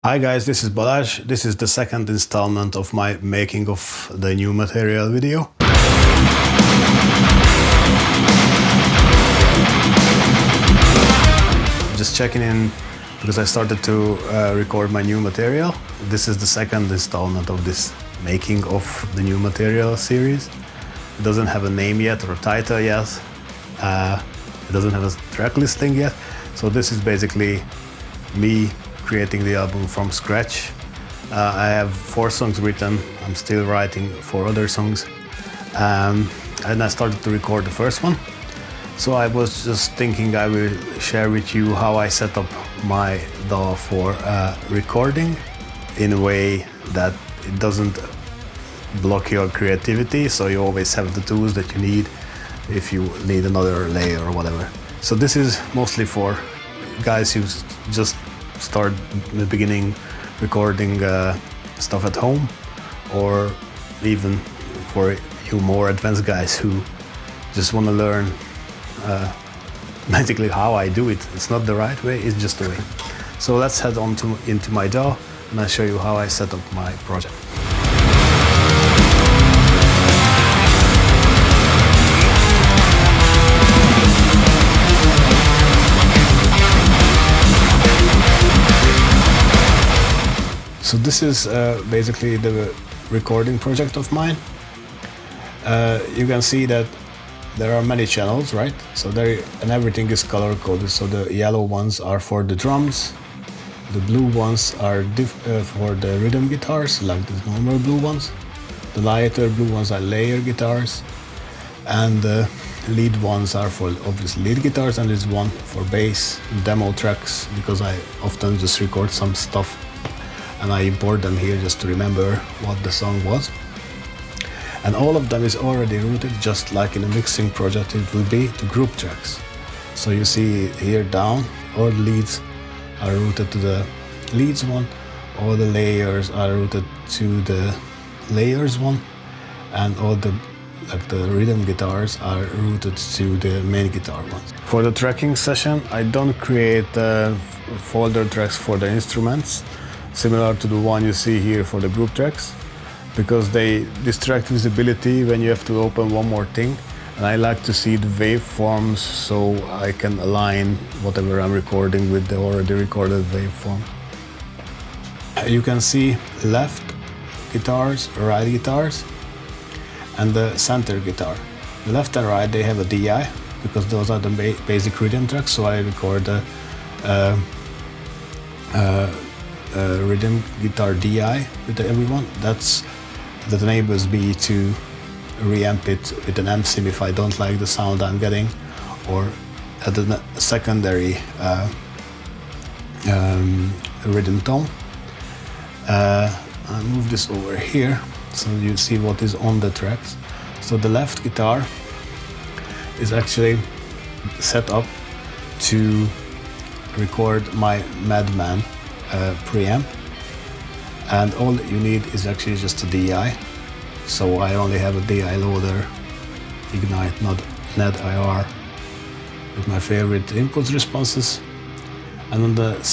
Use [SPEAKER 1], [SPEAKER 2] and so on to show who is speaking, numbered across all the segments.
[SPEAKER 1] Hi guys, this is Balash. This is the second installment of my making of the new material video. Just checking in because I started to record my new material. This is the second installment of this making of the new material series. It doesn't have a name yet or a title yet. It doesn't have a track listing yet. So this is basically me creating the album from scratch. I have 4 songs written. I'm still writing 4 other songs. And I started to record the first one. So I was just thinking I will share with you how I set up my DAW for recording in a way that it doesn't block your creativity, so you always have the tools that you need if you need another layer or whatever. So this is mostly for guys who just start in the beginning recording stuff at home, or even for you more advanced guys who just want to learn basically how I do it. It's not the right way, it's just the way. So let's head on into my DAW and I'll show you how I set up my project. So this is basically the recording project of mine. You can see that there are many channels, right? So and everything is color coded. So the yellow ones are for the drums, the blue ones are for the rhythm guitars, like the normal blue ones. The lighter blue ones are layer guitars, and the lead ones are for obviously lead guitars, and there's one for bass demo tracks, because I often just record some stuff and I import them here just to remember what the song was. And all of them is already routed, just like in a mixing project it will be, to group tracks. So you see here down, all the leads are routed to the leads one, all the layers are routed to the layers one, and all the rhythm guitars are routed to the main guitar ones. For the tracking session, I don't create folder tracks for the instruments, similar to the one you see here for the group tracks, because they distract visibility when you have to open one more thing. And I like to see the waveforms so I can align whatever I'm recording with the already recorded waveform. You can see left guitars, right guitars, and the center guitar. The left and right, they have a DI, because those are the basic rhythm tracks, so I record the rhythm guitar DI with everyone. That enables me to reamp it with an amp sim if I don't like the sound I'm getting, or at a secondary rhythm tone. I'll move this over here so you see what is on the tracks. So the left guitar is actually set up to record my Madman preamp, and all that you need is actually just a DI. So I only have a DI loader, Ignite, not Net IR, with my favorite input responses. And on the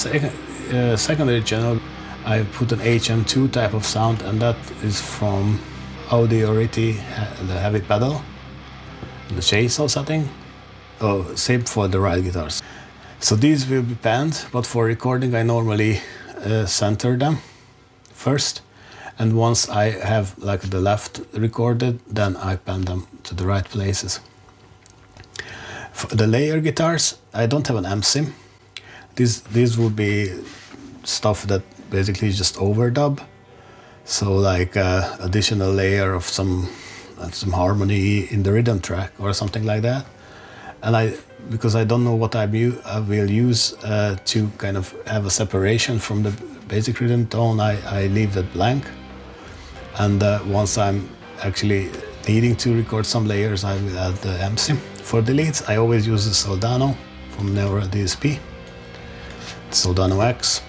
[SPEAKER 1] secondary channel, I put an HM2 type of sound, and that is from Audio-Riti, the heavy pedal, the chainsaw setting. Oh, same for the right guitars. So these will be panned, but for recording I normally center them first, and once I have like the left recorded, then I pan them to the right places. For the layer guitars, I don't have an amp sim. These would be stuff that basically just overdub, so like additional layer of some harmony in the rhythm track or something like that. And because I don't know what I will use to kind of have a separation from the basic rhythm tone, I leave that blank. And once I'm actually needing to record some layers, I will add the amp sim. For the leads, I always use the Soldano from Neura DSP, Soldano X.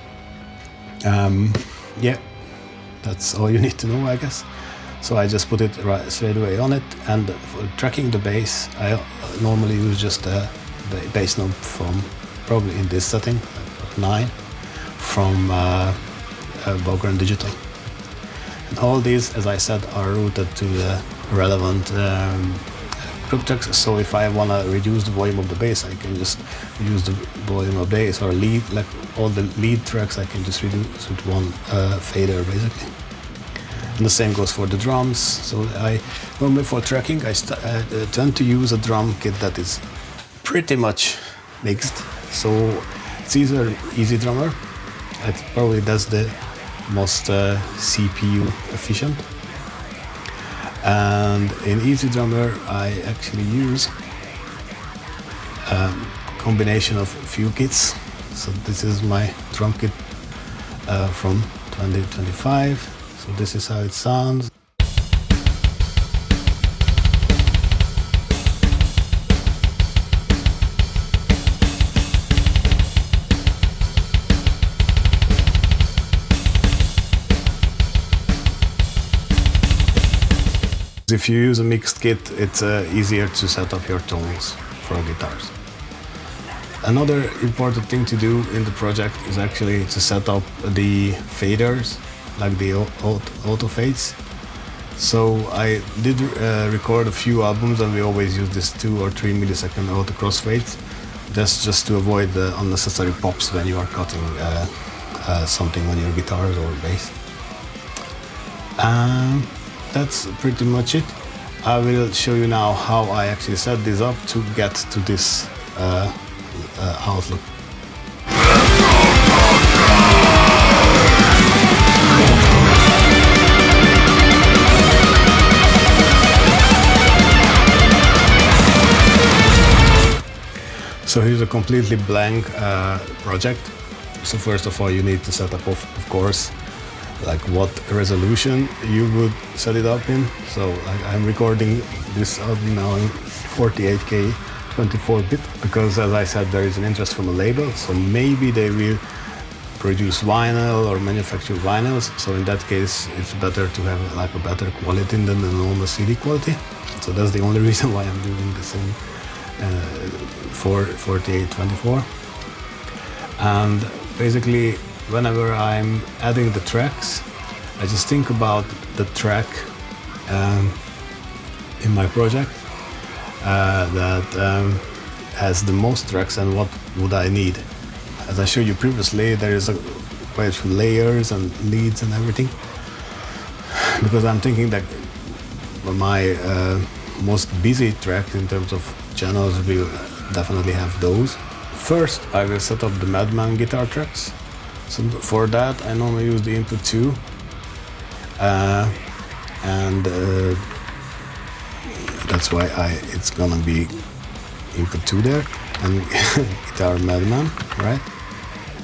[SPEAKER 1] Yeah, that's all you need to know, I guess. So I just put it straight away on it. And for tracking the bass, I normally use just a bass knob from, probably in this setting, 9, from background digital. And all these, as I said, are routed to the relevant group tracks. So if I want to reduce the volume of the bass, I can just reduce the volume of bass, or lead, like all the lead tracks, I can just reduce with one fader basically. And the same goes for the drums. So I normally for tracking, I tend to use a drum kit that is pretty much mixed. So it's either Easy Drummer, probably that's the most CPU efficient. And in Easy Drummer, I actually use a combination of a few kits. So this is my drum kit from 2025. So this is how it sounds. If you use a mixed kit, it's easier to set up your tones for guitars. Another important thing to do in the project is actually to set up the faders, like the auto fades. So I did record a few albums, and we always use this 2 or 3 millisecond auto crossfades. That's just to avoid the unnecessary pops when you are cutting something on your guitars or bass. That's pretty much it. I will show you now how I actually set this up to get to this outlook. So here's a completely blank project. So first of all, you need to set up, of course, like what resolution you would set it up in. So I'm recording this album now in 48K 24-bit because, as I said, there is an interest from a label, so maybe they will produce vinyl or manufacture vinyls. So in that case, it's better to have like a better quality than the normal CD quality. So that's the only reason why I'm doing this in 48-24. And basically, whenever I'm adding the tracks, I just think about the track in my project that has the most tracks and what would I need. As I showed you previously, there is quite a few layers and leads and everything, because I'm thinking that my most busy track in terms of channels will definitely have those. First, I will set up the Madman guitar tracks. So for that, I normally use the input 2, and that's why it's gonna be input 2 there, and guitar Madman, right?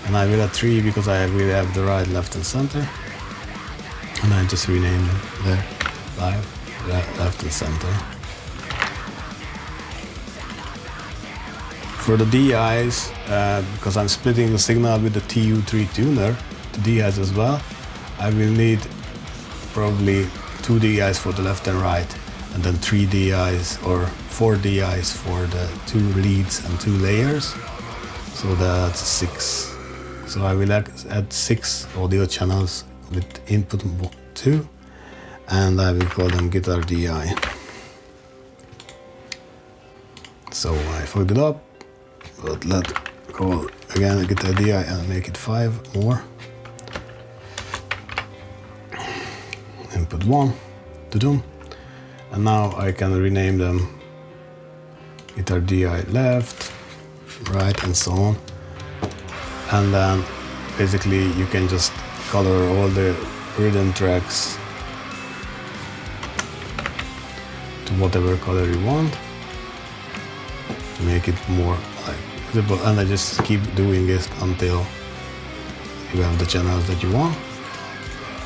[SPEAKER 1] And I will add 3 because I will have the right, left, and center, and I just rename them there, left, and center. For the DIs, because I'm splitting the signal with the TU3 tuner to DIs as well, I will need probably 2 DIs for the left and right, and then 3 DIs or 4 DIs for the 2 leads and 2 layers. So that's 6. So I will add 6 audio channels with input 2, and I will call them guitar DI. So I fucked it up. But let's call again a guitar DI and make it 5 more. Input 1, to-dum. And now I can rename them guitar DI left, right, and so on. And then basically you can just color all the rhythm tracks to whatever color you want to make it more like visible, and I just keep doing it until you have the channels that you want.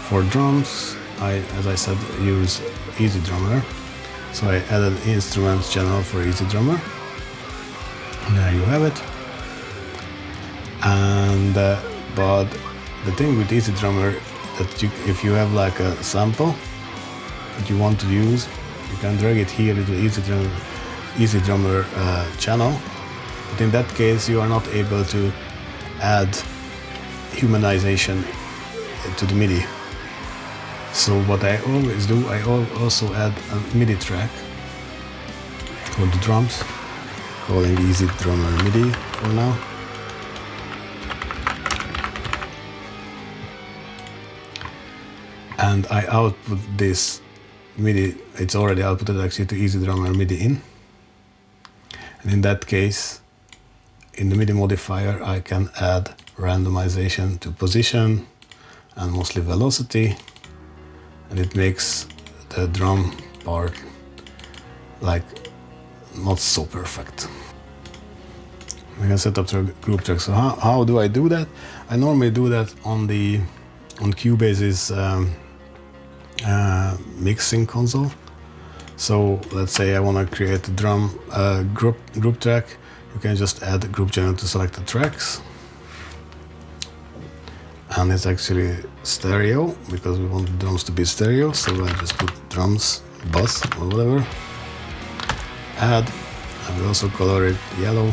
[SPEAKER 1] For drums, as I said, use Easy Drummer. So I added instruments channel for Easy Drummer. And there you have it. And but the thing with Easy Drummer, that if you have like a sample that you want to use, you can drag it here into Easy Drummer channel. But in that case, you are not able to add humanization to the MIDI. So what I always do, I also add a MIDI track for the drums, calling Easy Drummer MIDI for now. And I output this MIDI, it's already outputted actually to Easy Drummer MIDI in. And in that case, in the MIDI modifier, I can add randomization to position and mostly velocity. And it makes the drum part like not so perfect. We can set up the group track. So how do I do that? I normally do that on Cubase's mixing console. So let's say I want to create a drum group track. You can just add a group channel to select the tracks. And it's actually stereo because we want the drums to be stereo. So I just put drums, bass or whatever. Add, and we also color it yellow.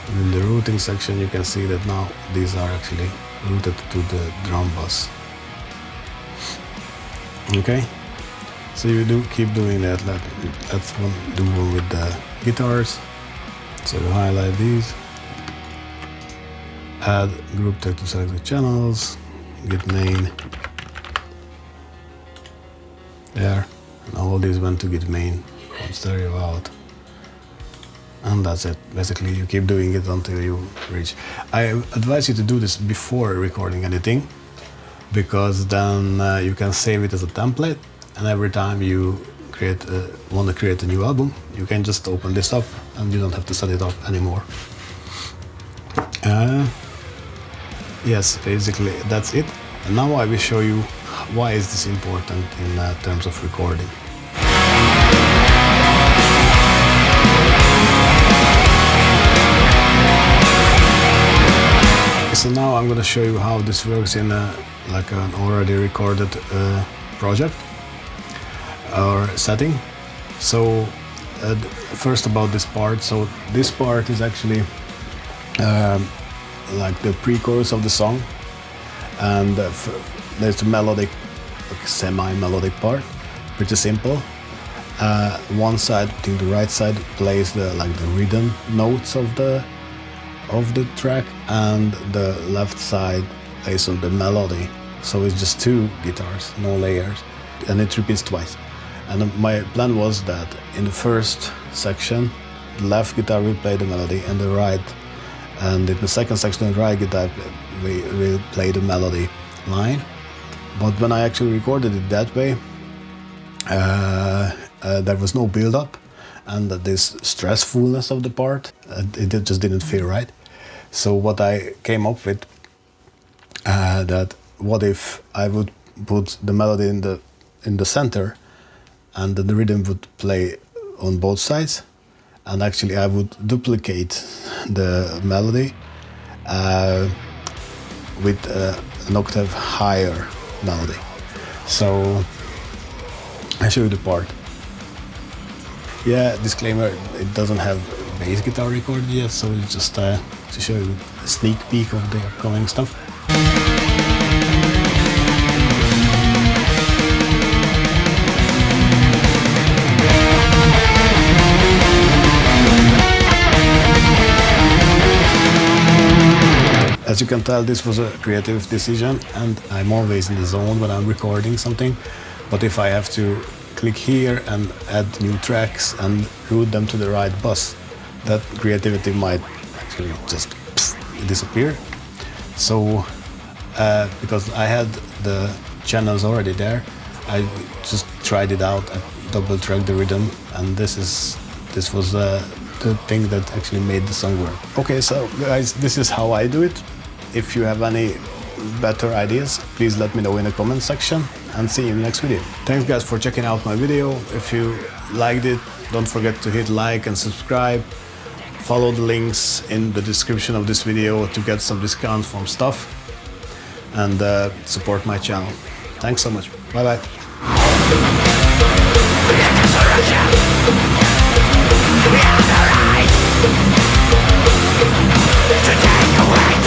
[SPEAKER 1] And in the routing section you can see that now these are actually routed to the drum bus. Okay, so you keep doing that. Let's do one with the guitars. So you highlight these, add group tag to select the channels, git main, there, and all these went to git main from stereo out. And that's it. Basically, you keep doing it until you reach. I advise you to do this before recording anything, because then you can save it as a template, and every time you want to create a new album, you can just open this up and you don't have to set it up anymore. Yes, basically that's it. And now I will show you why is this important in terms of recording. So now I'm going to show you how this works in like an already recorded project or setting. So first about this part. So this part is actually like the pre-chorus of the song, and there's the melodic, like semi-melodic part, pretty simple. One side, I think the right side, plays the rhythm notes of the track, and the left side plays on the melody. So it's just two guitars, no layers, and it repeats twice. And my plan was that in the first section, the left guitar will play the melody, and the right, and in the second section, the right guitar will play the melody line. But when I actually recorded it that way, there was no build-up, and this stressfulness of the part, it just didn't feel right. So what I came up with, that what if I would put the melody in the center, and then the rhythm would play on both sides, and actually I would duplicate the melody with an octave higher melody. So I show you the part. Yeah, disclaimer, it doesn't have bass guitar recorded yet, so it's just to show you a sneak peek of the upcoming stuff. As you can tell, this was a creative decision, and I'm always in the zone when I'm recording something. But if I have to click here and add new tracks and route them to the right bus, that creativity might actually just disappear. So because I had the channels already there, I just tried it out, I double tracked the rhythm, and this was the thing that actually made the song work. Okay, so guys, this is how I do it. If you have any better ideas, please let me know in the comment section, and see you in the next video. Thanks guys for checking out my video. If you liked it, don't forget to hit like and subscribe. Follow the links in the description of this video to get some discounts from stuff, and support my channel. Thanks so much. Bye bye. To take away